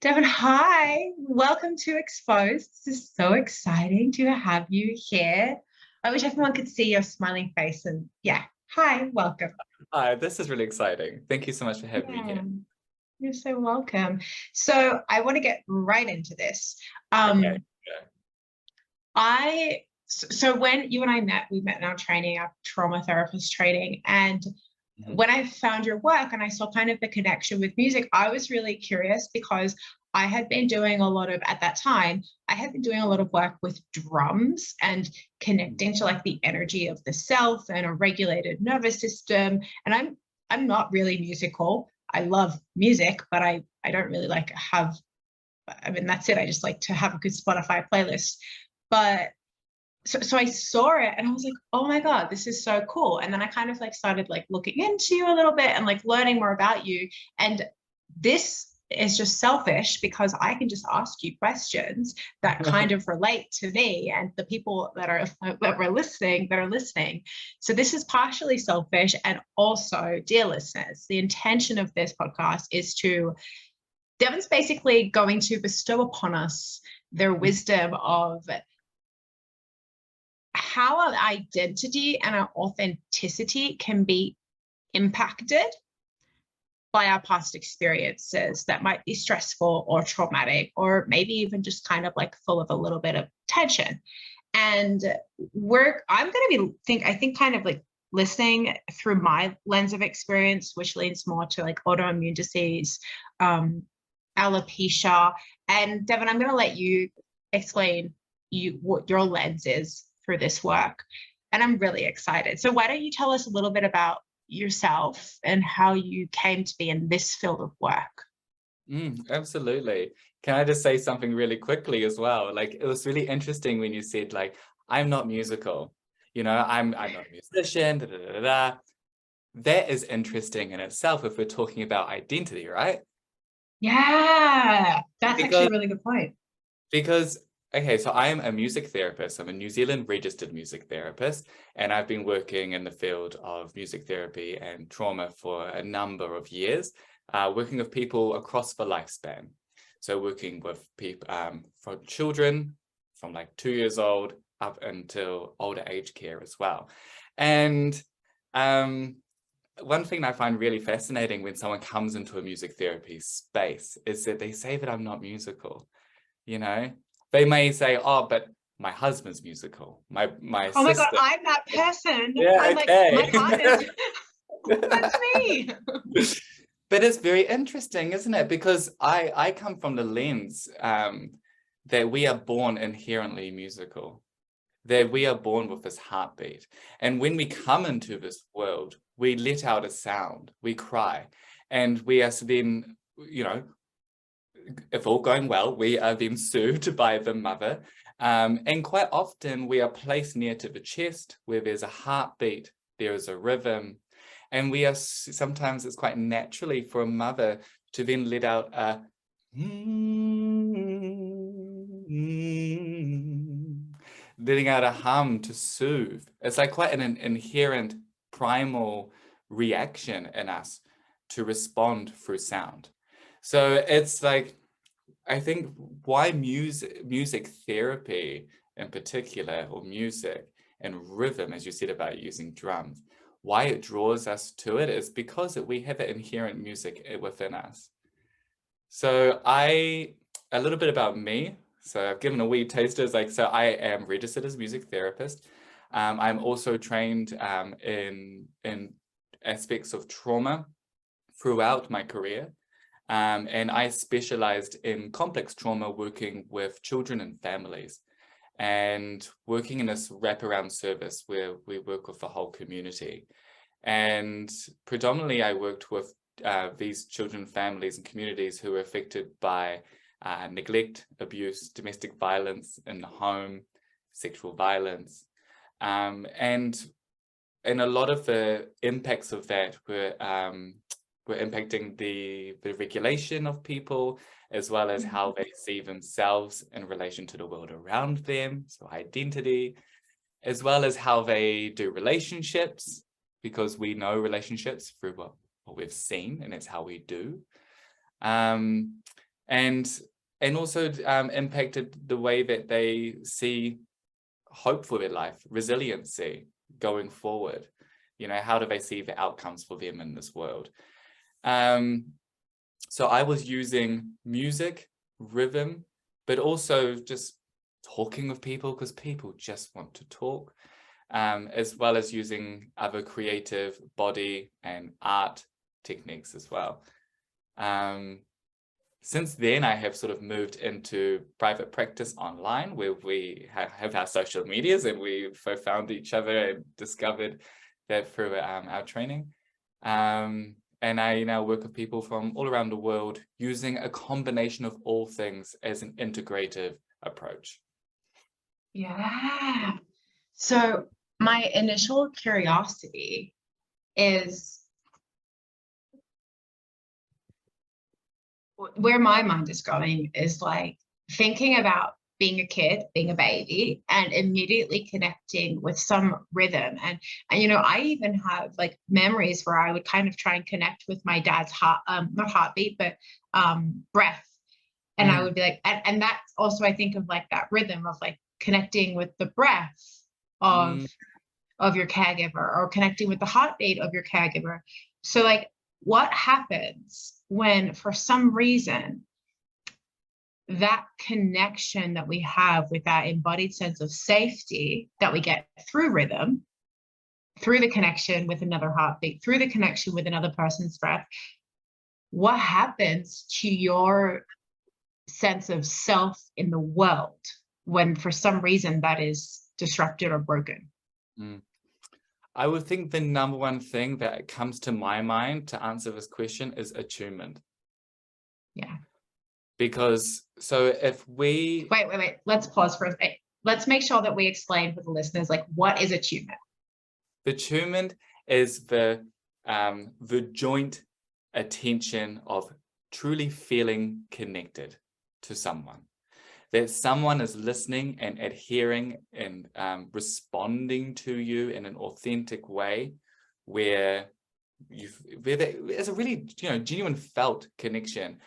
Devin, hi. Welcome to Exposed. This is so exciting to have you here. I wish everyone could see your smiling face and hi, welcome. Hi, this is really exciting. Thank you so much for having me Yeah, here. you're so welcome. So I want to get right into this. Okay. Um, Yeah. so when you and I met, we met in our training, our trauma therapist training, and Mhm. when I found your work and I saw kind of the connection with music, I was really curious because I had been doing a lot of, at that time, I had been doing a lot of work with drums and connecting to like the energy of the self and a regulated nervous system. And I'm not really musical. I love music, but I don't really like have, I mean, that's it. I just like to have a good Spotify playlist. But so I saw it and I was like, oh my God, this is so cool. And then I kind of like started like looking into you a little bit and like learning more about you. And this is just selfish because I can just ask you questions that kind of relate to me and the people that are listening. So this is partially selfish. And also, dear listeners, the intention of this podcast is to Devon's basically going to bestow upon us their wisdom of how our identity and our authenticity can be impacted by our past experiences that might be stressful or traumatic, or maybe even just kind of like full of a little bit of tension. And I'm going to I think kind of like listening through my lens of experience, which leans more to like autoimmune disease, alopecia. And Devin, I'm going to let you explain what your lens is through this work. And I'm really excited. So why don't you tell us a little bit about yourself and how you came to be in this field of work? Absolutely. Can I just say something really quickly as well? Like, it was really interesting when you said, like, I'm not musical. I'm not a musician, da, da, da, da, da. That is interesting in itself if we're talking about identity, right? Yeah, that's actually Because a really good point. Because, okay, so I am a music therapist. I'm a New Zealand registered music therapist, and I've been working in the field of music therapy and trauma for a number of years, working with people across the lifespan. So working with people, for children from like 2 years old up until older age care as well. And um, one thing I find really fascinating when someone comes into a music therapy space is that they say that I'm not musical. You know, they may say, oh, but my husband's musical, my Oh my God, sister. I'm that person. Yeah, I'm like, my okay. partner's, that's me. But it's very interesting, isn't it? Because I come from the lens that we are born inherently musical, that we are born with this heartbeat. And when we come into this world, we let out a sound, we cry, and we are then, you know, if all going well, we are then soothed by the mother. And quite often we are placed near to the chest where there's a heartbeat, there is a rhythm. And we are sometimes it's quite naturally for a mother to then let out a letting out a hum to soothe. It's like quite an inherent primal reaction in us to respond through sound. So it's like, I think why music therapy in particular, or music and rhythm, as you said about using drums, why it draws us to it is because we have an inherent music within us. So a little bit about me. So I've given a wee taster. So I am registered as a music therapist. I'm also trained in aspects of trauma throughout my career. And I specialized in complex trauma, working with children and families, and working in this wraparound service where we work with the whole community. And predominantly, I worked with these children, families, and communities who were affected by neglect, abuse, domestic violence in the home, sexual violence. And a lot of the impacts of that were impacting the regulation of people, as well as how they see themselves in relation to the world around them, so identity, as well as how they do relationships, because we know relationships through what we've seen, and it's how we do. Um, and also impacted the way that they see hope for their life, resiliency going forward. You know, how do they see the outcomes for them in this world? So I was using music, rhythm, but also just talking with people, because people just want to talk, as well as using other creative body and art techniques as well. Since then, I have sort of moved into private practice online, where we have our social medias, and we've found each other and discovered that through our training. And I now work with people from all around the world using a combination of all things as an integrative approach. Yeah. So my initial curiosity is, where my mind is going is like thinking about being a kid, being a baby, and immediately connecting with some rhythm. And you know, I even have like memories where I would kind of try and connect with my dad's heart, not heartbeat, but breath. And I would be like, and that's also, I think of like that rhythm of like connecting with the breath of your caregiver, or connecting with the heartbeat of your caregiver. So like, what happens when for some reason that connection that we have with that embodied sense of safety that we get through rhythm, through the connection with another heartbeat, through the connection with another person's breath, what happens to your sense of self in the world when for some reason that is disrupted or broken? I would think the number one thing that comes to my mind to answer this question is attunement. Yeah. Because so if we... Wait. Let's pause for a second. Let's make sure that we explain for the listeners, like, what is attunement? Attunement is the joint attention of truly feeling connected to someone. That someone is listening and adhering and responding to you in an authentic way, where there's a really, genuine felt connection,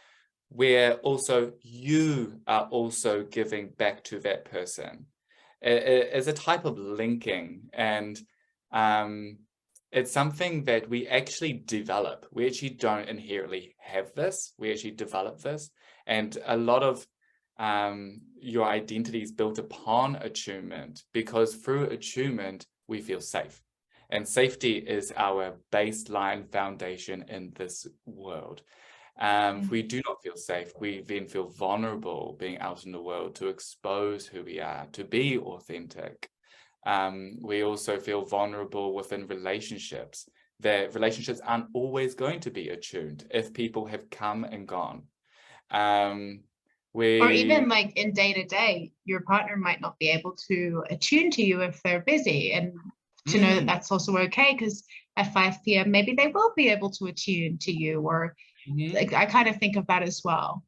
where also you are also giving back to that person. It's a type of linking, and it's something that we actually develop. We actually don't inherently have this. We actually develop this, and a lot of your identity is built upon attunement, because through attunement we feel safe, and safety is our baseline foundation in this world. If we do not feel safe, we then feel vulnerable being out in the world to expose who we are, to be authentic. We also feel vulnerable within relationships, that relationships aren't always going to be attuned if people have come and gone. Or even like in day-to-day, your partner might not be able to attune to you if they're busy, and to know that that's also okay, because at 5 p.m. maybe they will be able to attune to you, or like, I kind of think of that as well.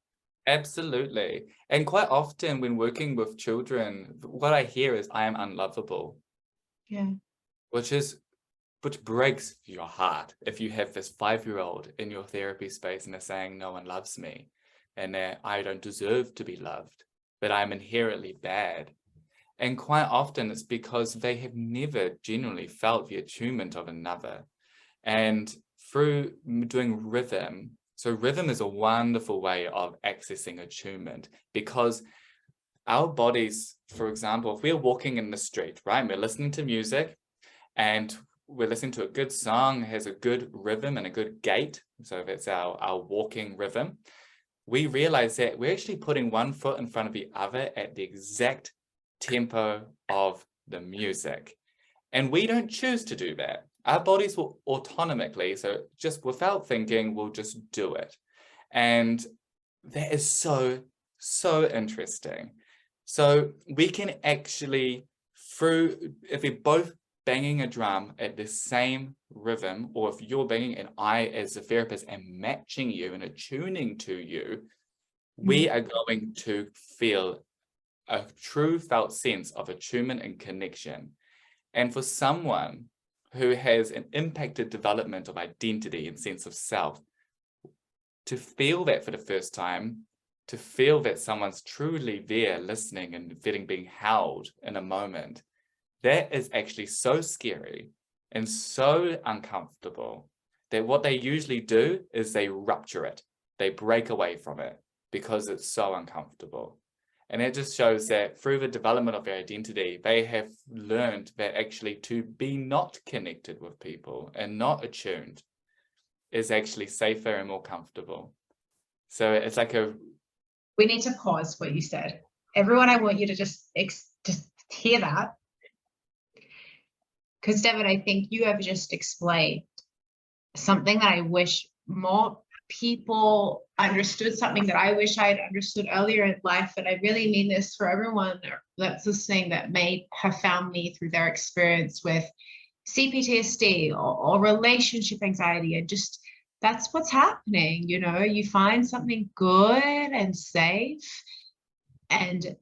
Absolutely. And quite often when working with children, what I hear is, I am unlovable. Yeah. Which breaks your heart if you have this 5-year-old in your therapy space and they're saying, no one loves me, and I don't deserve to be loved, but I'm inherently bad. And quite often it's because they have never genuinely felt the attunement of another. And through doing rhythm, so rhythm is a wonderful way of accessing attunement, because our bodies, for example, if we're walking in the street, right, we're listening to music and we're listening to a good song, has a good rhythm and a good gait, so that's our walking rhythm, we realize that we're actually putting one foot in front of the other at the exact tempo of the music. And we don't choose to do that. Our bodies will autonomically, so just without thinking, will just do it. And that is so, so interesting. So we can actually, if we're both banging a drum at the same rhythm, or if you're banging and I as a therapist am matching you and attuning to you, we are going to feel a true felt sense of attunement and connection. And for someone who has an impacted development of identity and sense of self, to feel that for the first time to feel that someone's truly there listening and feeling being held in a moment, that is actually so scary and so uncomfortable that what they usually do is they rupture it. They break away from it because it's so uncomfortable. And it just shows that through the development of their identity, they have learned that actually to be not connected with people and not attuned is actually safer and more comfortable. So it's like we need to pause what you said. Everyone, I want you to just hear that. Because Devin, I think you have just explained something that I wish more people understood, something that I wish I had understood earlier in life. And I really mean this for everyone that's listening that may have found me through their experience with CPTSD or relationship anxiety, and just that's what's happening. You know, you find something good and safe and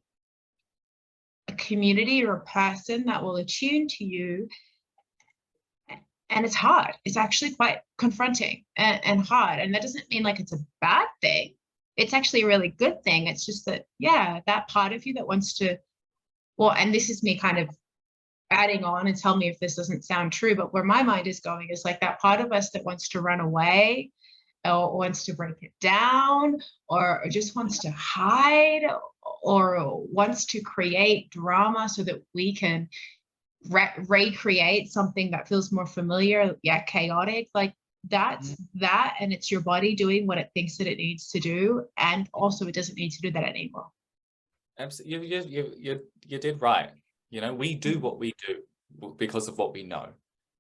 a community or a person that will attune to you. And it's hard. It's actually quite confronting and hard. And that doesn't mean like it's a bad thing. It's actually a really good thing. It's just that, yeah, that part of you that wants to, well, and this is me kind of adding on, and tell me if this doesn't sound true, but where my mind is going is like that part of us that wants to run away or wants to break it down or just wants to hide or wants to create drama so that we can recreate something that feels more familiar, yet chaotic. Like that's that, and it's your body doing what it thinks that it needs to do, and also it doesn't need to do that anymore. Absolutely, you did right. You know, we do what we do because of what we know,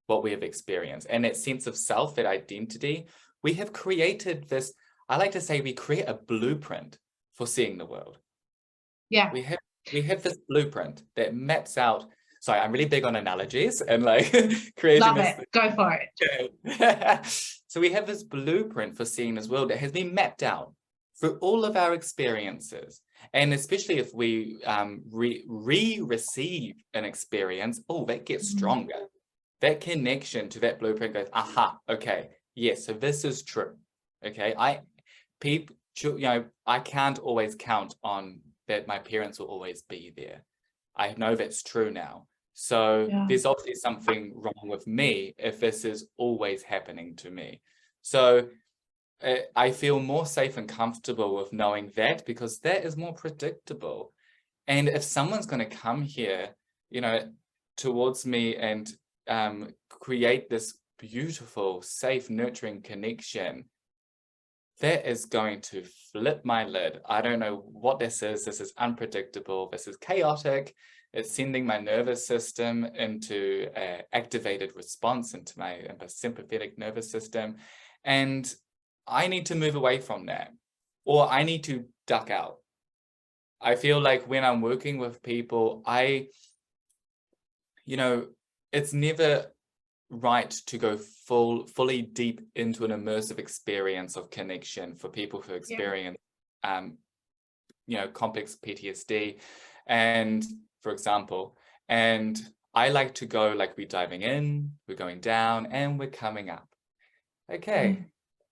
what we have experienced, and that sense of self, that identity. We have created this. I like to say we create a blueprint for seeing the world. Yeah, we have this blueprint that maps out. Sorry, I'm really big on analogies and like creating love this. it. Go for it. So we have this blueprint for seeing this world that has been mapped out through all of our experiences. And especially if we receive an experience, oh, that gets stronger. That connection to that blueprint goes, aha, okay, yes, so this is true. Okay, I can't always count on that my parents will always be there. I know that's true now. So there's obviously something wrong with me if this is always happening to me. So I feel more safe and comfortable with knowing that, because that is more predictable. And if someone's going to come here, you know, towards me and create this beautiful, safe, nurturing connection, that is going to flip my lid. I don't know what this is. This is unpredictable. This is chaotic. It's sending my nervous system into an activated response into my sympathetic nervous system. And I need to move away from that, or I need to duck out. I feel like when I'm working with people, it's never right to go fully deep into an immersive experience of connection for people who experience, complex PTSD, and for example, and I like to go like we're diving in, we're going down, and we're coming up. Okay.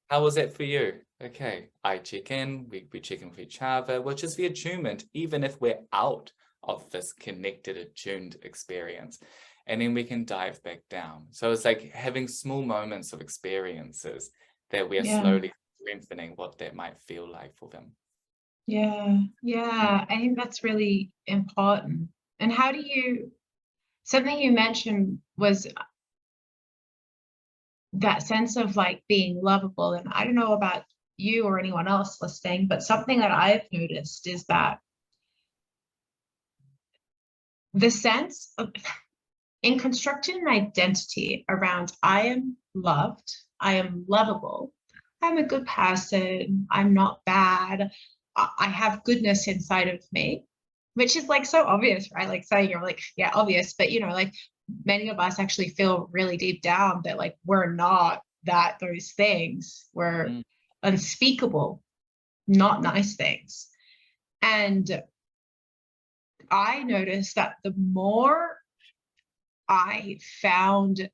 How was that for you? Okay, I check in, we check in with each other, which is the attunement, even if we're out of this connected, attuned experience. And then we can dive back down. So it's like having small moments of experiences that we are slowly strengthening what that might feel like for them. Yeah, I think that's really important. And how do you, something you mentioned was that sense of like being lovable. And I don't know about you or anyone else listening, but something that I've noticed is that the sense of in constructing an identity around I am loved, I am lovable, I'm a good person, I'm not bad, I have goodness inside of me, which is like so obvious, right? Like saying you're like, yeah, obvious, but like many of us actually feel really deep down that like we're not those things. We're unspeakable, not nice things. And I noticed that the more I found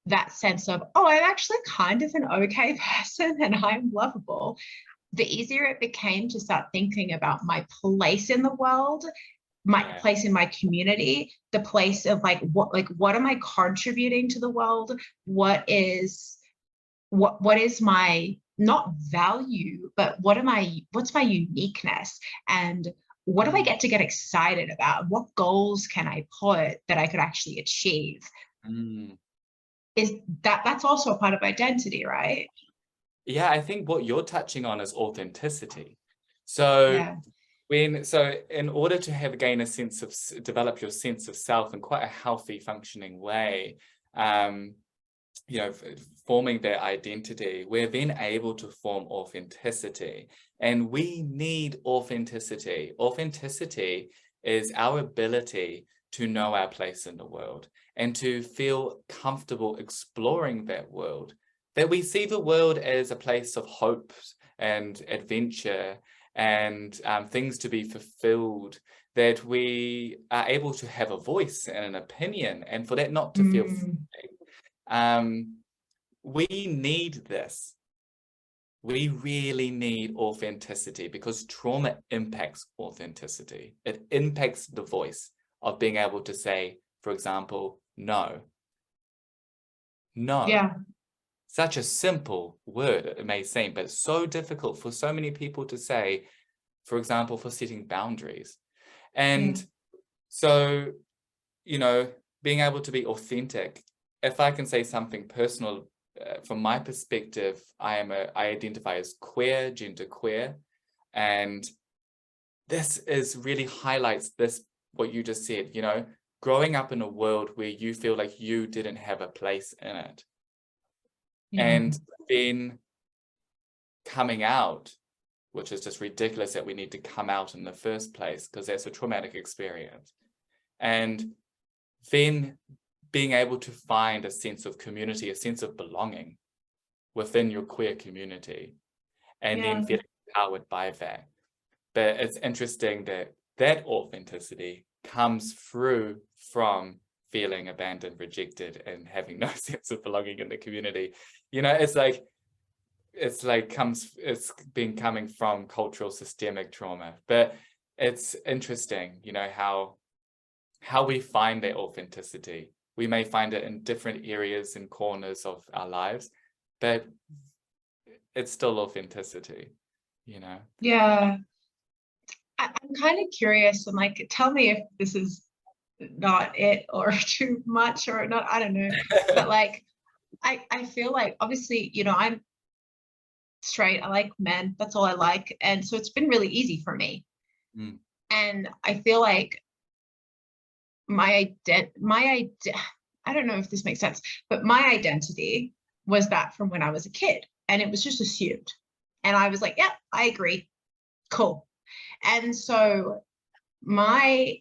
that sense of, oh, I'm actually kind of an okay person and I'm lovable, the easier it became to start thinking about my place in the world, my place in my community, the place of like what am I contributing to the world? What is my not value, but what's my uniqueness? And what do I get excited about? What goals can I put that I could actually achieve? Is that's also a part of identity, right? Yeah, I think what you're touching on is authenticity. So in order to develop your sense of self in quite a healthy, functioning way, forming their identity, we're then able to form authenticity. And we need authenticity. Authenticity is our ability to know our place in the world and to feel comfortable exploring that world, that we see the world as a place of hope and adventure and things to be fulfilled, that we are able to have a voice and an opinion, and for that not to feel we need this. We really need authenticity, because trauma impacts authenticity. It impacts the voice of being able to say, for example, no. No. Yeah. Such a simple word, it may seem, but it's so difficult for so many people to say, for example, for setting boundaries. And so, being able to be authentic, if I can say something personal, from my perspective, I identify as queer, genderqueer, and this really highlights this, what you just said, growing up in a world where you feel like you didn't have a place in it. And then coming out, which is just ridiculous that we need to come out in the first place, because that's a traumatic experience. And then being able to find a sense of community, a sense of belonging within your queer community, and then feeling empowered by that. But it's interesting that authenticity comes through from feeling abandoned, rejected, and having no sense of belonging in the community. It's been coming from cultural systemic trauma. But it's interesting, how we find that authenticity. We may find it in different areas and corners of our lives, but it's still authenticity, Yeah. I'm kind of curious, and like, tell me if this is not it or too much or not, I don't know. But like, I feel like, obviously, I'm straight, I like men, that's all I like. And so it's been really easy for me. And I feel like I don't know if this makes sense, but my identity was that from when I was a kid, and it was just assumed. And I was like, yeah, I agree. Cool. And so my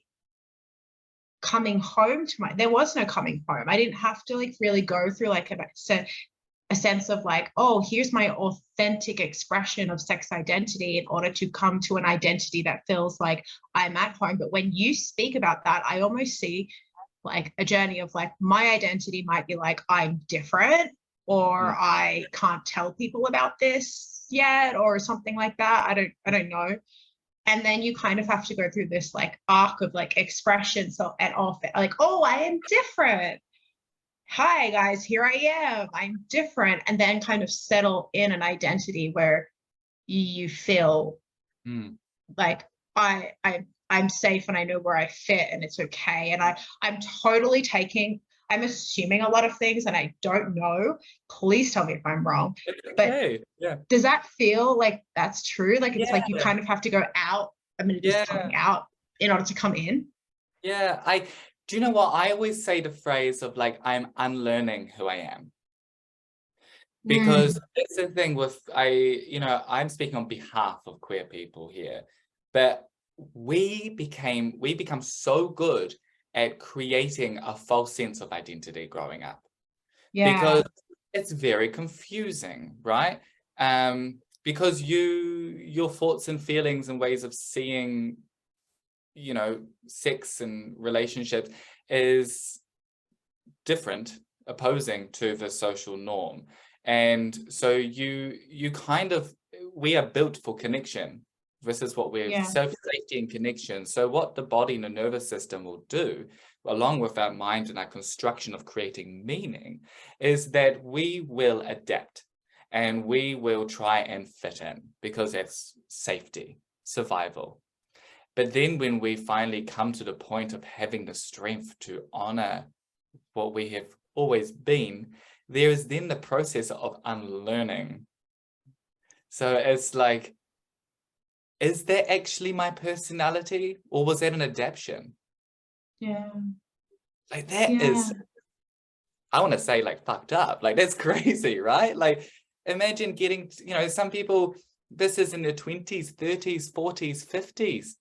coming home there was no coming home. I didn't have to like really go through like a sense of like, oh, here's my authentic expression of sex identity in order to come to an identity that feels like I'm at home. But when you speak about that, I almost see like a journey of like, my identity might be like, I'm different, or I can't tell people about this yet, or something like that. I don't know. And then you kind of have to go through this like arc of like expression. So and off like, oh, I am different. Hi guys, here I am. I'm different. And then kind of settle in an identity where you feel like I'm safe and I know where I fit and it's okay. And I'm assuming a lot of things and I don't know. Please tell me if I'm wrong. Okay. But does that feel like that's true? Like it's like you kind of have to go out. Just coming out in order to come in. Yeah. Do you know what? I always say the phrase of like, I'm unlearning who I am. Because it's the thing with, I'm speaking on behalf of queer people here, but we become so good at creating a false sense of identity growing up. Because it's very confusing, right? Because your thoughts and feelings and ways of seeing, sex and relationships is different, opposing to the social norm. And so you kind of, we are built for connection. This is what we're Yeah. self-safety and connection. So what the body and the nervous system will do, along with our mind and our construction of creating meaning, is that we will adapt and we will try and fit in because that's safety, survival. But then when we finally come to the point of having the strength to honor what we have always been, there is then the process of unlearning. So it's like, is that actually my personality, or was that an adaptation? Yeah. Like that is, I want to say, like, fucked up. Like, that's crazy, right? Like, imagine getting, you know, some people, this is in their 20s, 30s, 40s, 50s.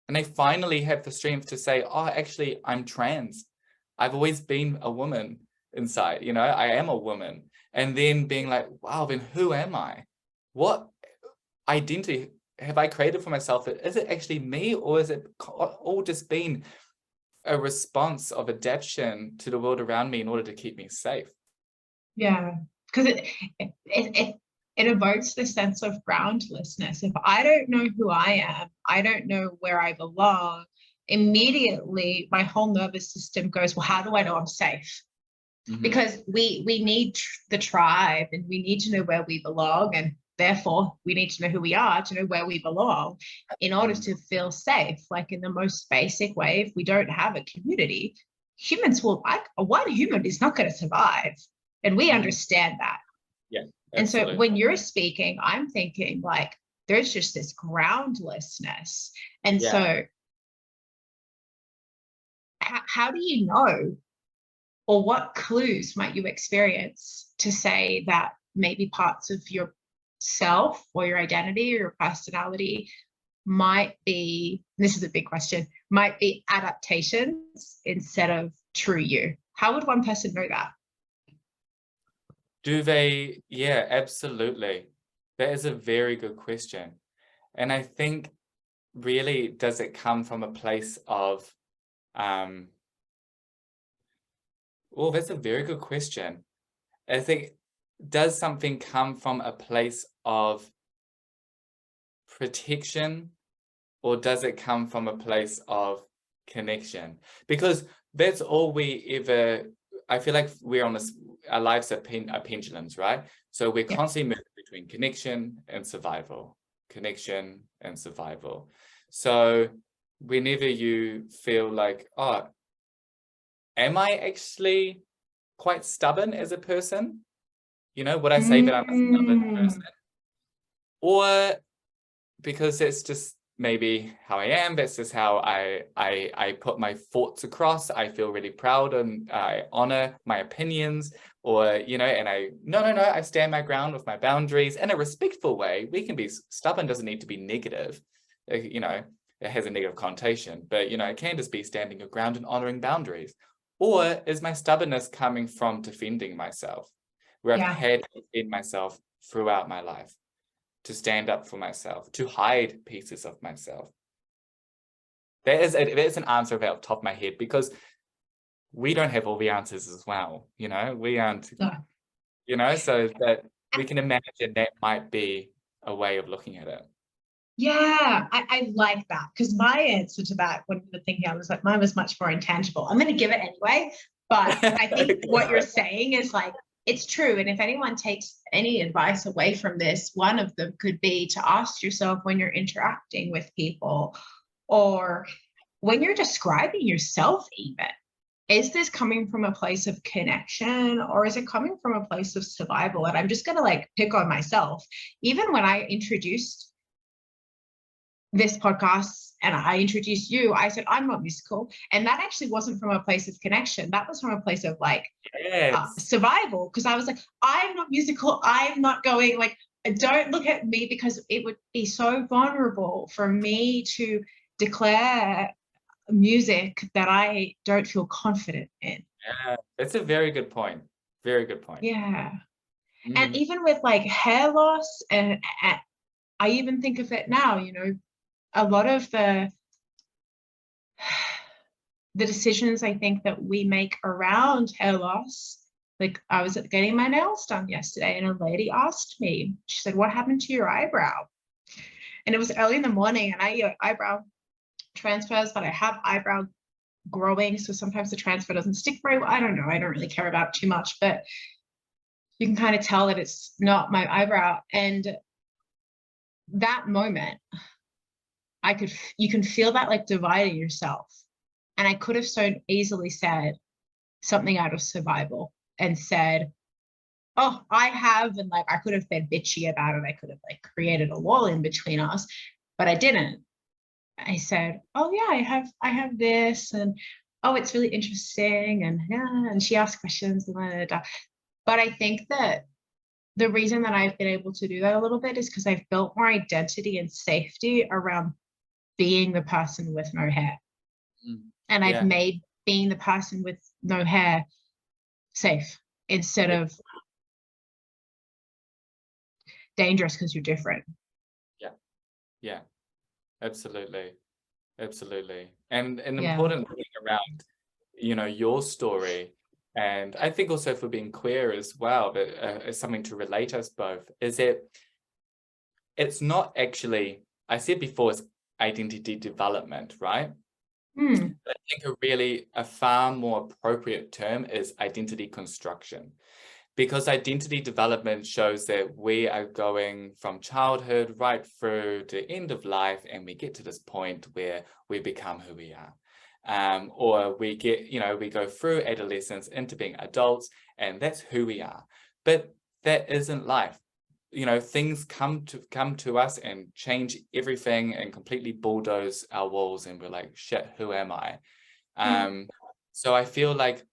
And they finally have the strength to say, oh, actually, I'm trans. I've always been a woman inside, you know, I am a woman. And then being like, wow, then who am I? What identity have I created for myself? Is it actually me, or is it all just been a response of adaptation to the world around me in order to keep me safe? Yeah, because it evokes this sense of groundlessness. If I don't know who I am, I don't know where I belong, immediately my whole nervous system goes, well, how do I know I'm safe? Because we need the tribe, and we need to know where we belong, and therefore we need to know who we are to know where we belong in order to feel safe. Like, in the most basic way, if we don't have a community, humans will, like, one human is not going to survive, and we understand that. Yeah, and absolutely. So when you're speaking, I'm thinking, like, there's just this groundlessness. And so how do you know, or what clues might you experience to say that maybe parts of yourself or your identity or your personality might be, this is a big question, might be adaptations instead of true you? How would one person know that? Do they? Yeah, absolutely. That is a very good question. And I think, really, does it come from a place of, oh, that's a very good question. I think, does something come from a place of protection, or does it come from a place of connection? Because that's all we ever, I feel like we're on this, our lives are pendulums, right? So we're constantly moving between connection and survival, connection and survival. So whenever you feel like, oh, am I actually quite stubborn as a person? You know, would I say that I'm a stubborn person? Or because it's just maybe how I am, that's just how I put my thoughts across. I feel really proud and I honor my opinions, or, you know, and I stand my ground with my boundaries in a respectful way. We can be stubborn, doesn't need to be negative. You know, it has a negative connotation, but, you know, it can just be standing your ground and honoring boundaries. Or is my stubbornness coming from defending myself, where I've had to defend myself throughout my life, to stand up for myself, to hide pieces of myself? That is an answer off the top of my head, because we don't have all the answers as well. You know, we aren't, you know, so that we can imagine that might be a way of looking at it. Yeah, I like that, because my answer to that, when you were thinking, I was like, mine was much more intangible. I'm going to give it anyway. But I think what you're saying is, like, it's true. And if anyone takes any advice away from this, one of them could be to ask yourself, when you're interacting with people, or when you're describing yourself even, is this coming from a place of connection, or is it coming from a place of survival? And I'm just going to, like, pick on myself. Even when I introduced this podcast and I introduced you, I said, I'm not musical. And that actually wasn't from a place of connection. That was from a place of, like, survival. Because I was like, I'm not musical. I'm not going, like, don't look at me, because it would be so vulnerable for me to declare music that I don't feel confident in. Yeah, that's a very good point. Very good point. Yeah. And even with, like, hair loss, and I even think of it now, you know, a lot of the decisions I think that we make around hair loss, like I was getting my nails done yesterday and a lady asked me, she said, what happened to your eyebrow? And it was early in the morning and I eyebrow transfers, but I have eyebrow growing. So sometimes the transfer doesn't stick very well. I don't know. I don't really care about it too much, but you can kind of tell that it's not my eyebrow. And that moment, you can feel that like dividing yourself. And I could have so easily said something out of survival and said, oh, I have, and like I could have been bitchy about it. I could have like created a wall in between us, but I didn't. I said, oh yeah, I have this, and oh, it's really interesting, and yeah, and she asked questions, and blah, blah, blah. But I think that the reason that I've been able to do that a little bit is because I've built more identity and safety around being the person with no hair. And I've made being the person with no hair safe instead of dangerous because you're different. Yeah, absolutely. And an important thing around, you know, your story, and I think also for being queer as well, but it's something to relate us both, is that it's not actually, I said before, it's identity development, right? I think a far more appropriate term is identity construction, because identity development shows that we are going from childhood right through to end of life, and we get to this point where we become who we are. Or we get, you know, we go through adolescence into being adults, and that's who we are. But that isn't life. You know, things come to us and change everything and completely bulldoze our walls, and we're like, shit, who am I? So I feel like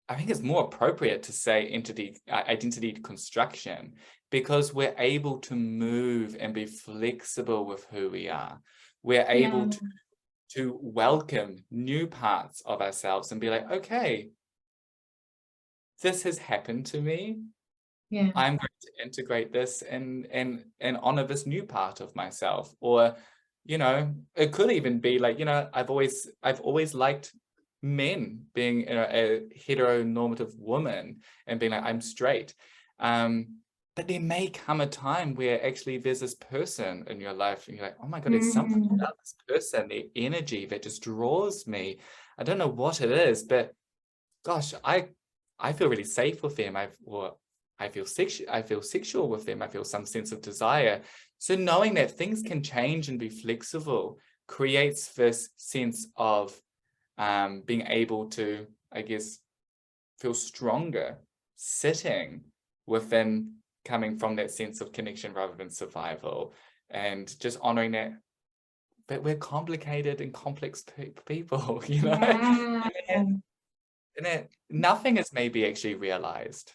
I think it's more appropriate to say identity construction, because we're able to move and be flexible with who we are. We're able to welcome new parts of ourselves and be like, okay, this has happened to me. I'm going to integrate this and honor this new part of myself. Or, you know, it could even be like, you know, I've always liked men, being, you know, a heteronormative woman and being like, I'm straight. But there may come a time where actually there's this person in your life and you're like, oh my God, there's something about this person, the energy that just draws me. I don't know what it is, but gosh, I feel really safe with them. I feel sexual with them. I feel some sense of desire. So knowing that things can change and be flexible creates this sense of being able to, I guess, feel stronger sitting within, coming from that sense of connection rather than survival, and just honoring that we're complicated and complex people, you know, and that nothing is maybe actually realized.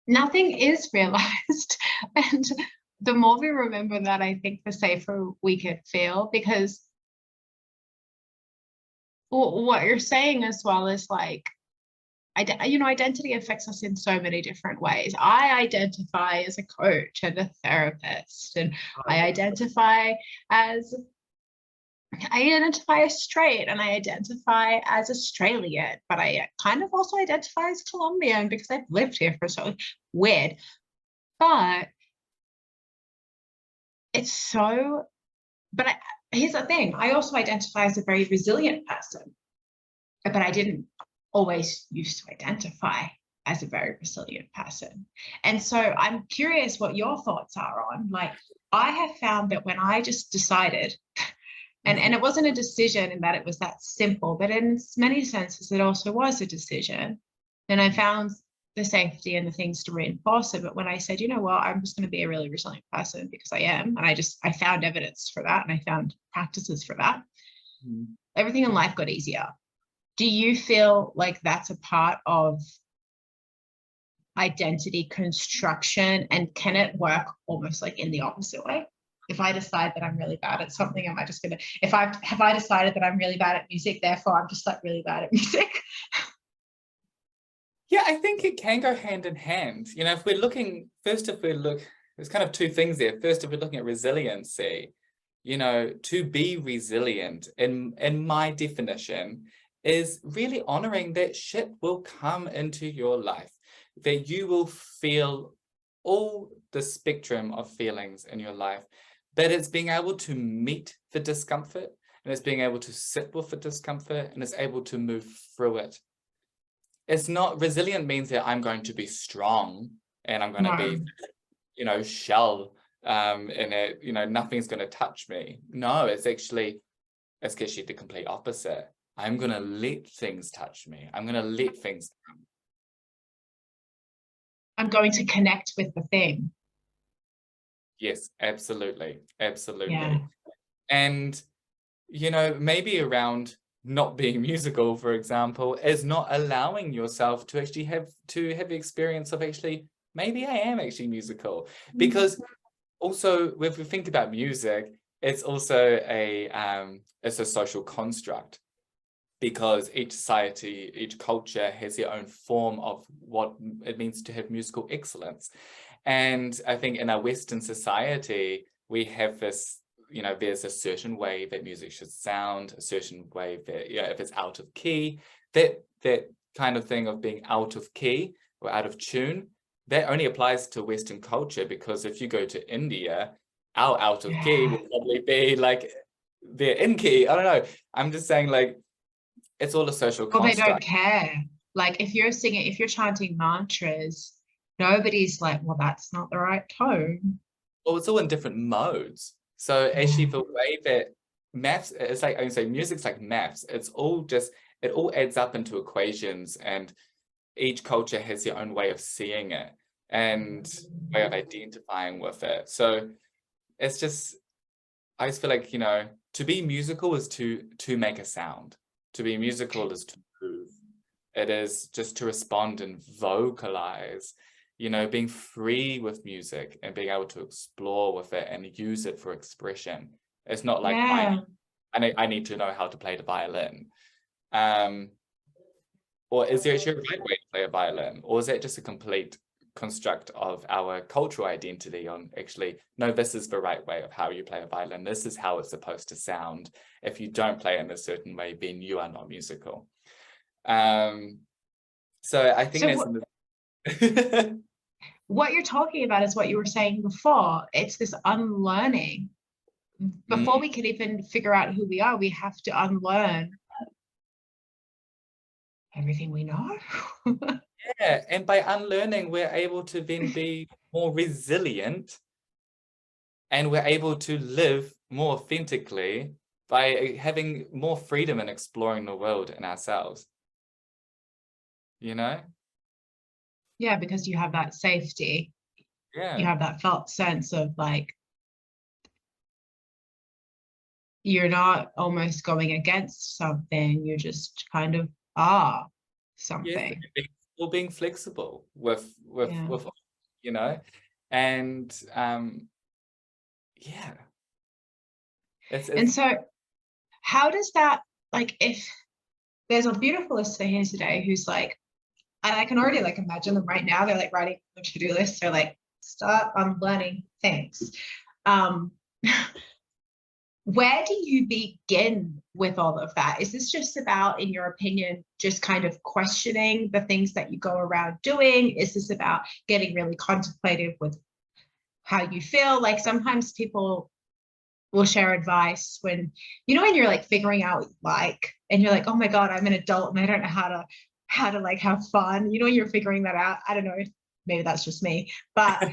Nothing is realized. And the more we remember that, I think the safer we can feel, because what you're saying as well is like, you know, identity affects us in so many different ways. I identify as a coach and a therapist, and I identify as straight, and I identify as Australian, but I kind of also identify as Colombian because I've lived here for so weird. But it's so, but here's the thing, I also identify as a very resilient person, but I didn't always used to identify as a very resilient person. And so I'm curious what your thoughts are on, like, I have found that when I just decided, and it wasn't a decision in that it was that simple, but in many senses it also was a decision. And I found the safety and the things to reinforce it. But when I said, you know what, I'm just going to be a really resilient person because I am, and I found evidence for that, and I found practices for that, everything in life got easier. Do you feel like that's a part of identity construction, and can it work almost like in the opposite way? If I decide that I'm really bad at something, am I just gonna, have I decided that I'm really bad at music, therefore I'm just like really bad at music? Yeah, I think it can go hand in hand. You know, if we're looking, there's kind of two things there. First, if we're looking at resiliency, you know, to be resilient in my definition is really honoring that shit will come into your life, that you will feel all the spectrum of feelings in your life, but it's being able to meet the discomfort, and it's being able to sit with the discomfort, and it's able to move through it. It's not, resilient means that I'm going to be strong and I'm going to be, shell in it, nothing's going to touch me. No, it's actually the complete opposite. I'm going to let things touch me. I'm going to let things come. I'm going to connect with the thing. Yes, absolutely. Absolutely. Yeah. And, maybe around not being musical, for example, is not allowing yourself to actually have the experience of actually, maybe I am actually musical. Because also, if we think about music, it's also it's a social construct, because each society, each culture has their own form of what it means to have musical excellence. And I think in our Western society, we have this, there's a certain way that music should sound, a certain way that, if it's out of key, that kind of thing of being out of key or out of tune, that only applies to Western culture, because if you go to India, our out of key will probably be like they're in key. I don't know. I'm just saying, like, it's all a social construct. Well, they don't care. Like if you're chanting mantras, nobody's like, well, that's not the right tone. Well, it's all in different modes. So actually, the way that maths, it's like, I would say music's like maths. It's all just, it all adds up into equations, and each culture has their own way of seeing it and way of identifying with it. So it's just, I just feel like, to be musical is to make a sound. To be musical is to move. It is just to respond and vocalize, being free with music and being able to explore with it and use it for expression. It's not like I need to know how to play the violin. Or is there actually a right way to play a violin? Or is that just a complete construct of our cultural identity on actually, no, this is the right way of how you play a violin. This is how it's supposed to sound. If you don't play in a certain way, then you are not musical. So I think that's what you're talking about is what you were saying before. It's this unlearning. Before we can even figure out who we are, we have to unlearn everything we know. Yeah, and by unlearning, we're able to then be more resilient, and we're able to live more authentically by having more freedom in exploring the world and ourselves. Yeah, because you have that safety. Yeah. You have that felt sense of like, you're not almost going against something, you just kind of are something. Yes, or being flexible with and yeah. And so how does that, like, if there's a beautiful listener here today who's like, and I can already like imagine them right now, they're like writing a to-do list, they're like, start unlearning things. Where do you begin with all of that? Is this just about, in your opinion, just kind of questioning the things that you go around doing? Is this about getting really contemplative with how you feel? Like sometimes people will share advice when you're like figuring out what you like, and you're like, oh my God, I'm an adult and I don't know how to like have fun. You're figuring that out. I don't know, maybe that's just me, but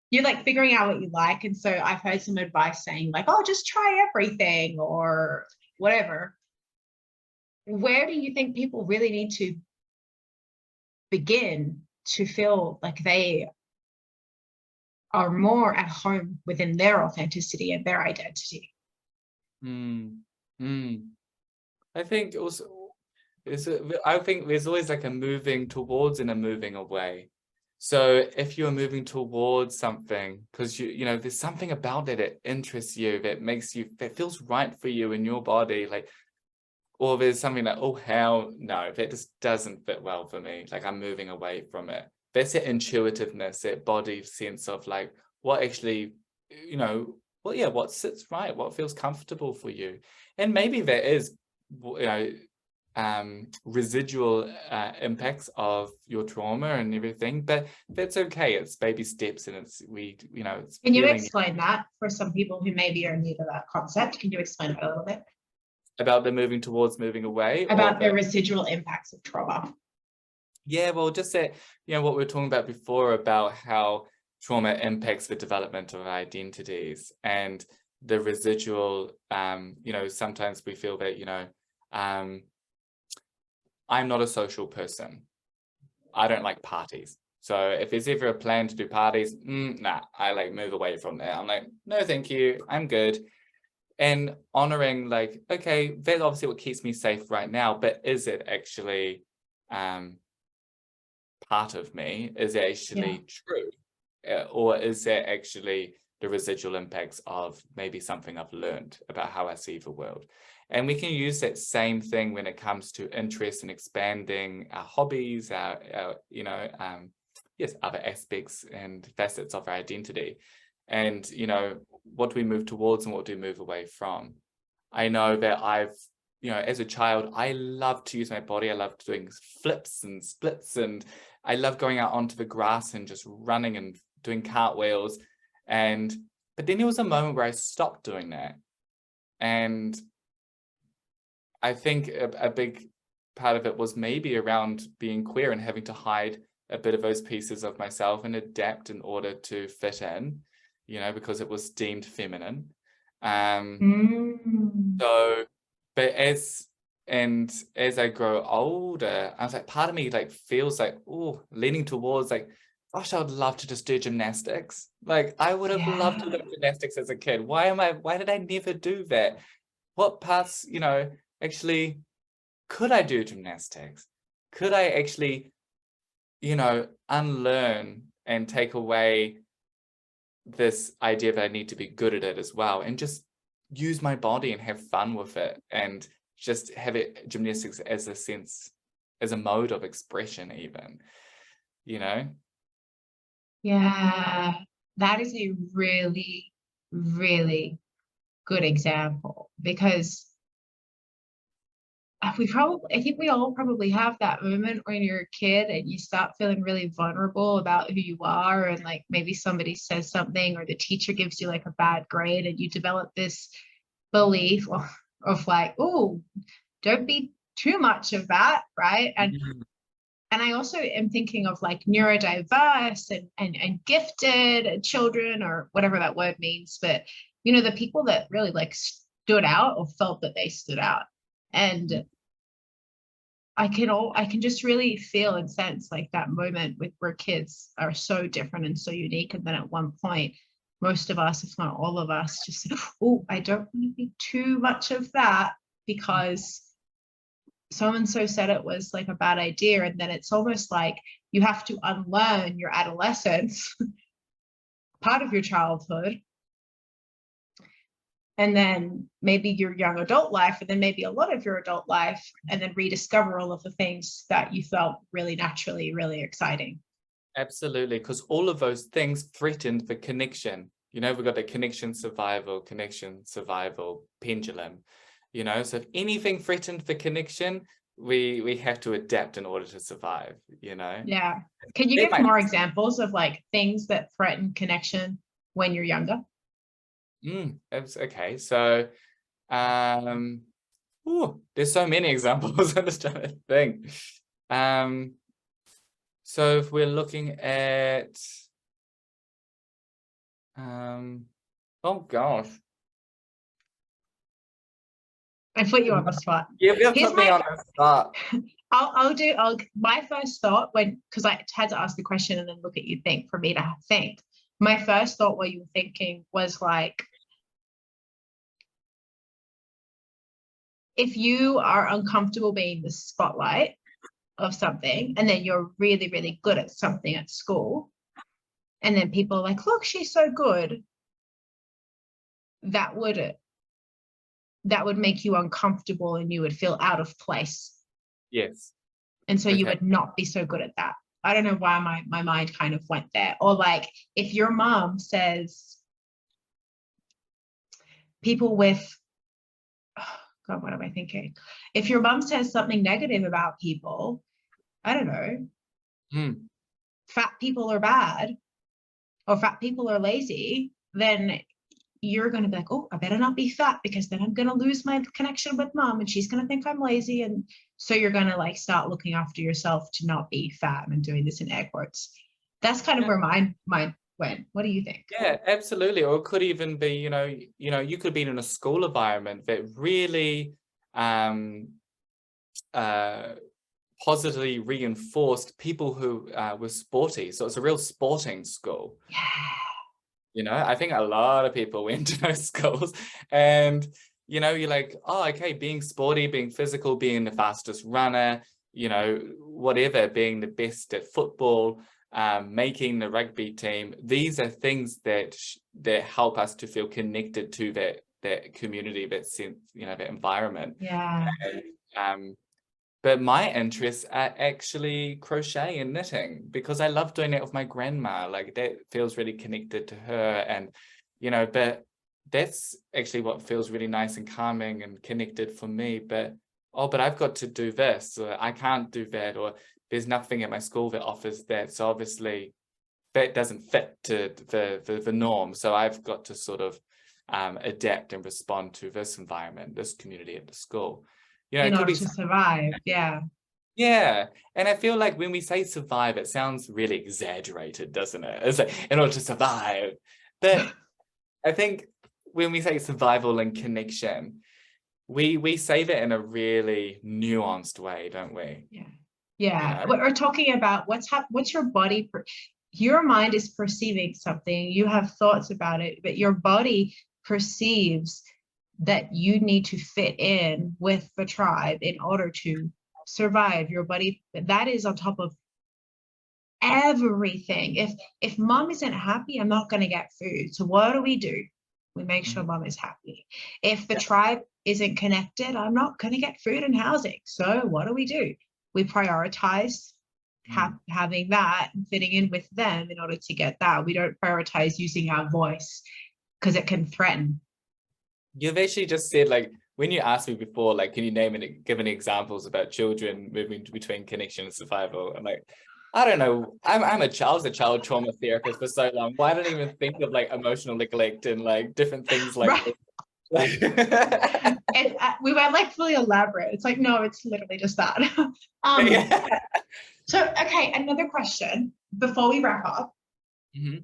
you're like figuring out what you like. And so I've heard some advice saying like, oh, just try everything or whatever. Where do you think people really need to begin to feel like they are more at home within their authenticity and their identity? I think also, I think there's always like a moving towards and a moving away. So if you're moving towards something, because there's something about it that interests you, that feels right for you in your body, like, or there's something that, oh, hell no, that just doesn't fit well for me. Like, I'm moving away from it. That's that intuitiveness, that body sense of like, what actually, what sits right, what feels comfortable for you. And maybe that is, residual impacts of your trauma and everything, but that's okay. It's baby steps, and it's it's Can you healing. explain that for some people who maybe are new to that concept? Can you explain it a little bit? About the moving towards moving away? About the residual impacts of trauma. Yeah, well, just that, what we were talking about before about how trauma impacts the development of identities and the residual, sometimes we feel that, I'm not a social person. I don't like parties. So if there's ever a plan to do parties, nah, I like move away from there. I'm like, no, thank you. I'm good. And honoring like, okay, that's obviously what keeps me safe right now, but is it actually part of me? Is it actually true? Or is that actually the residual impacts of maybe something I've learned about how I see the world? And we can use that same thing when it comes to interest in expanding our hobbies, our other aspects and facets of our identity. And, what do we move towards and what do we move away from? I know that as a child, I loved to use my body. I loved doing flips and splits, and I loved going out onto the grass and just running and doing cartwheels. But then there was a moment where I stopped doing that. And I think a big part of it was maybe around being queer and having to hide a bit of those pieces of myself and adapt in order to fit in, because it was deemed feminine. So, but as I grow older, I was like, part of me like feels like, leaning towards like, gosh, I would love to just do gymnastics. Like I would have loved to do gymnastics as a kid. Why did I never do that? What parts, actually, could I do gymnastics? Could I actually, unlearn and take away this idea that I need to be good at it as well, and just use my body and have fun with it, and just have it gymnastics as a mode of expression even, Yeah, that is a really, really good example, because I think we all probably have that moment when you're a kid and you start feeling really vulnerable about who you are, and like maybe somebody says something or the teacher gives you like a bad grade, and you develop this belief of like, oh, don't be too much of that, right? And I also am thinking of like neurodiverse and gifted children, or whatever that word means, but the people that really like stood out or felt that they stood out. And I can just really feel and sense like that moment where kids are so different and so unique. And then at one point, most of us, if not all of us, just said, oh, I don't want to be too much of that because so-and-so said it was like a bad idea. And then it's almost like you have to unlearn your adolescence, part of your childhood, and then maybe your young adult life, and then maybe a lot of your adult life, and then rediscover all of the things that you felt really naturally, really exciting. Absolutely, because all of those things threatened the connection. We've got the connection, survival, pendulum. So if anything threatened the connection, we have to adapt in order to survive. Yeah. Can you give more examples of like things that threaten connection when you're younger? Okay. So, there's so many examples. I'm just trying to think. So if we're looking at, oh gosh. I put you on the spot. Yeah, put me on the spot. My first thought, because I had to ask the question and then look at you think for me to think. My first thought while you were thinking was like, if you are uncomfortable being the spotlight of something, and then you're really, really good at something at school, and then people are like, look, she's so good, that would make you uncomfortable and you would feel out of place. Yes. And so you would not be so good at that. I don't know why my mind kind of went there. Or like if your mom says people with, oh God, what am I thinking? If your mom says something negative about people, I don't know, fat people are bad or fat people are lazy, then you're going to be like, oh, I better not be fat because then I'm going to lose my connection with mom and she's going to think I'm lazy. And so you're going to like start looking after yourself to not be fat. I'm doing this in air quotes. That's kind of where my mind went. What do you think? Yeah, absolutely. Or it could even be, you could be in a school environment that really positively reinforced people who were sporty. So it's a real sporting school. Yeah. I think a lot of people went to those schools and, you're like, oh, okay, being sporty, being physical, being the fastest runner, whatever, being the best at football, making the rugby team. These are things that help us to feel connected to that community, that sense, that environment. Yeah. But my interests are actually crochet and knitting because I love doing that with my grandma. Like that feels really connected to her. And, but that's actually what feels really nice and calming and connected for me. But I've got to do this, or I can't do that, or there's nothing at my school that offers that. So obviously that doesn't fit to the norm. So I've got to sort of adapt and respond to this environment, this community at the school. In order to survive. Yeah. Yeah. And I feel like when we say survive, it sounds really exaggerated, doesn't it? It's like in order to survive. But I think when we say survival and connection, we say that in a really nuanced way, don't we? Yeah. Yeah. We're talking about what's your body, your mind is perceiving something, you have thoughts about it, but your body perceives that you need to fit in with the tribe in order to survive. Your body, that is on top of everything. If mom isn't happy, I'm not going to get food. So what do? We make sure mom is happy. If the tribe isn't connected, I'm not going to get food and housing. So what do? We prioritize having that and fitting in with them in order to get that. We don't prioritize using our voice because it can threaten. You've actually just said, like, when you asked me before, like, can you give any examples about children moving between connection and survival? I'm like, I don't know. I was a child trauma therapist for so long. Why don't I even think of like emotional neglect and like different things like right. We went like fully elaborate. It's like, no, it's literally just that. So, okay, another question before we wrap up. We've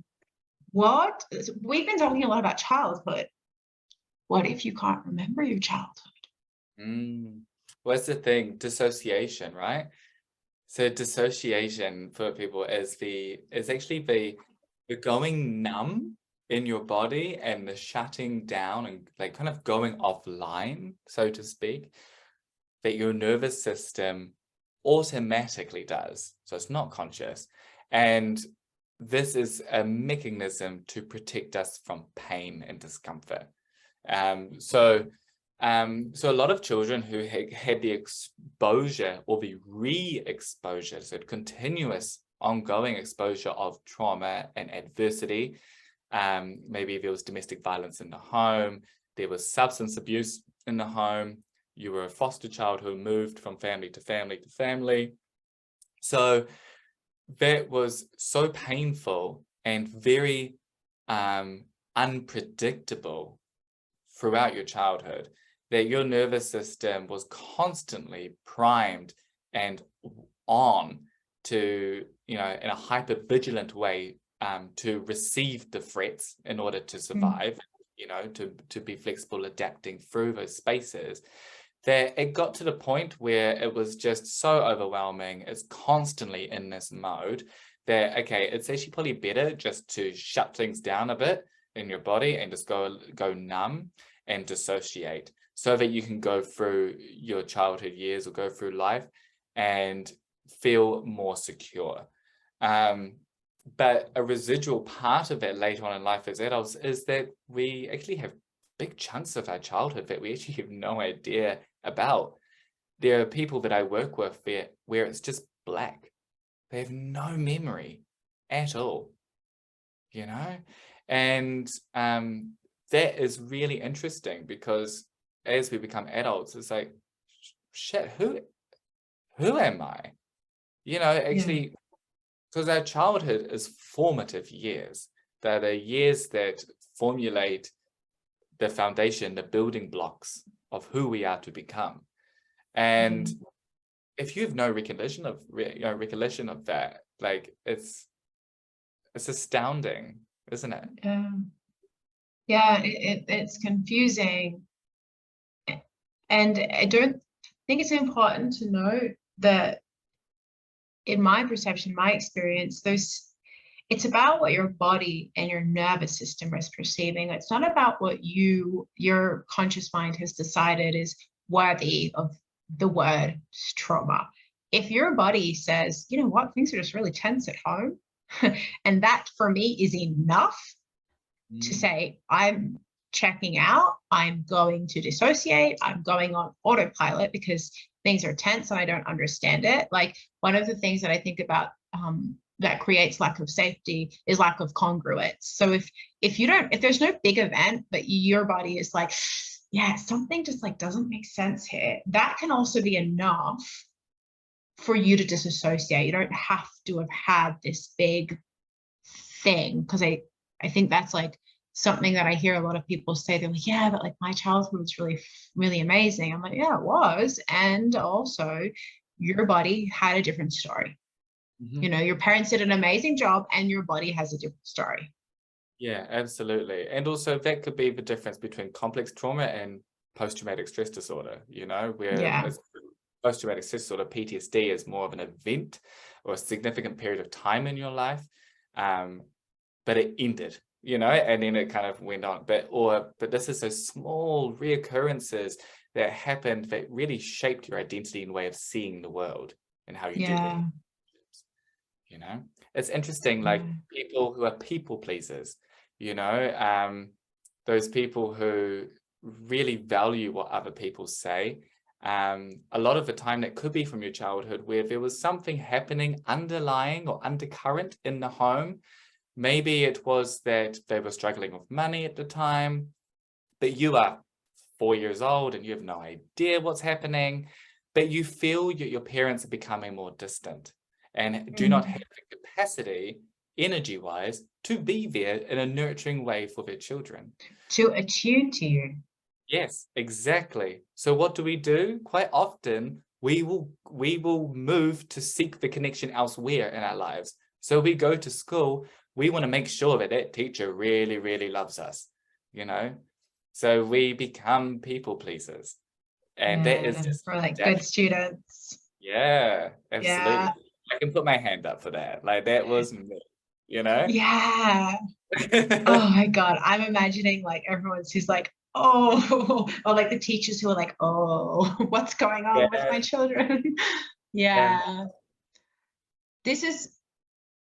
been talking a lot about childhood. What if you can't remember your childhood? What's the thing? Dissociation, right? So dissociation for people is actually the going numb in your body and the shutting down and like kind of going offline, so to speak, that your nervous system automatically does. So it's not conscious. And this is a mechanism to protect us from pain and discomfort. So a lot of children who had the exposure or the re-exposure, so continuous ongoing exposure of trauma and adversity, maybe there was domestic violence in the home, there was substance abuse in the home, you were a foster child who moved from family to family to family. So that was so painful and very unpredictable throughout your childhood that your nervous system was constantly primed and on to, in a hyper-vigilant way to receive the threats in order to survive, to be flexible, adapting through those spaces, that it got to the point where it was just so overwhelming. It's constantly in this mode that, okay, it's actually probably better just to shut things down a bit in your body and just go numb and dissociate so that you can go through your childhood years or go through life and feel more secure. But a residual part of it later on in life as adults is that we actually have big chunks of our childhood that we actually have no idea about. There are people that I work with where it's just black. They have no memory at all, and that is really interesting because as we become adults, it's like, shit, who am I? You know, Yeah. actually, because our childhood is formative years. They're the years that formulate the foundation, the building blocks of who we are to become. And Mhm. if you have no recollection of recollection of that, like it's astounding, isn't it? Yeah, it's confusing. And I don't think it's important to note that in my perception, my experience, it's about what your body and your nervous system is perceiving. It's not about what your conscious mind has decided is worthy of the word trauma. If your body says, you know what, things are just really tense at home, and that for me is enough to say, I'm checking out, I'm going to dissociate, I'm going on autopilot because things are tense and I don't understand it. Like one of the things that I think about that creates lack of safety is lack of congruence. So if there's no big event, but your body is like, yeah, something just like doesn't make sense here, that can also be enough for you to disassociate. You don't have to have had this big thing, because I think that's like something that I hear a lot of people say. They're like, yeah, but like my childhood was really, really amazing. I'm like, yeah, it was. And also your body had a different story. You know, your parents did an amazing job and your body has a different story. Yeah, absolutely. And also that could be the difference between complex trauma and post-traumatic stress disorder, you know, where Yeah. post-traumatic stress disorder, PTSD, is more of an event or a significant period of time in your life. But it ended, you know, and then it kind of went on. But this is those small reoccurrences that happened that really shaped your identity and way of seeing the world and how you deal with Yeah. it. You know, it's interesting, like Yeah. people who are people pleasers, you know, those people who really value what other people say. A lot of the time that could be from your childhood where there was something happening underlying or undercurrent in the home. Maybe it was that they were struggling with money at the time, but you are 4 years old and you have no idea what's happening, but you feel your parents are becoming more distant and do not have the capacity, energy-wise, to be there in a nurturing way for their children. To attune to you. Yes, exactly. So what do? Quite often, we will move to seek the connection elsewhere in our lives. So we go to school, we want to make sure that that teacher really, really loves us, you know? So we become people pleasers. And that is Yeah. just For like good natural. students. Yeah, absolutely. Yeah. I can put my hand up for that. Like that was me, you know? Yeah. Oh my God. I'm imagining like everyone's who's like, oh, or like the teachers who are like, oh, what's going on with Yeah, my children? yeah. Yeah. This is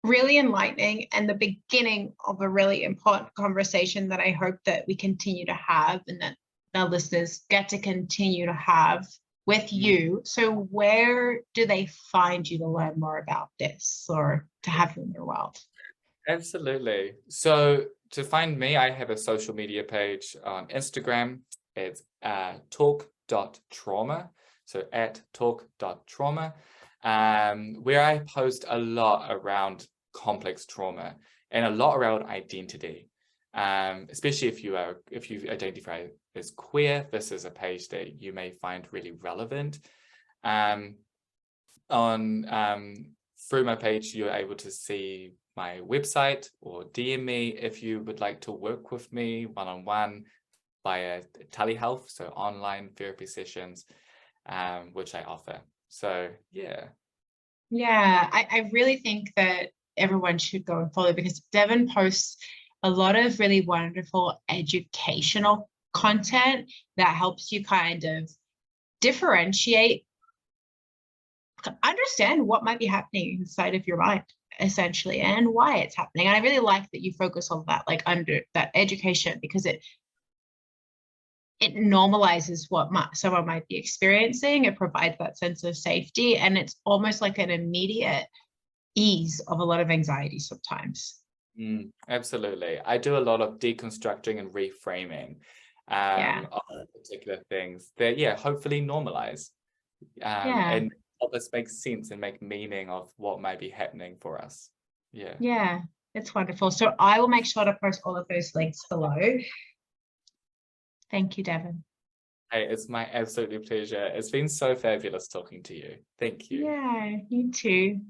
really enlightening and the beginning of a really important conversation that I hope that we continue to have and that our listeners get to continue to have with you. So where do they find you to learn more about this or to have you in their world? Absolutely. So to find me, I have a social media page on Instagram. It's talk.trauma. So at talk.trauma, where I post a lot around complex trauma and a lot around identity. Especially if you identify as queer, this is a page that you may find really relevant. Um, through my page, you're able to see my website or DM me if you would like to work with me one-on-one via telehealth, so online therapy sessions, which I offer. So yeah. Yeah, I really think that everyone should go and follow because Devin posts a lot of really wonderful educational content that helps you kind of differentiate, understand what might be happening inside of your mind essentially and why it's happening. And I really like that you focus on that, like under that education, because it normalizes what someone might be experiencing. It provides that sense of safety and it's almost like an immediate ease of a lot of anxiety sometimes. Absolutely. I do a lot of deconstructing and reframing. of particular things that, hopefully normalize Yeah. and help us make sense and make meaning of what might be happening for us. Yeah. Yeah. It's wonderful. So I will make sure to post all of those links below. Thank you, Devin. Hey, it's my absolute pleasure. It's been so fabulous talking to you. Thank you. Yeah, you too.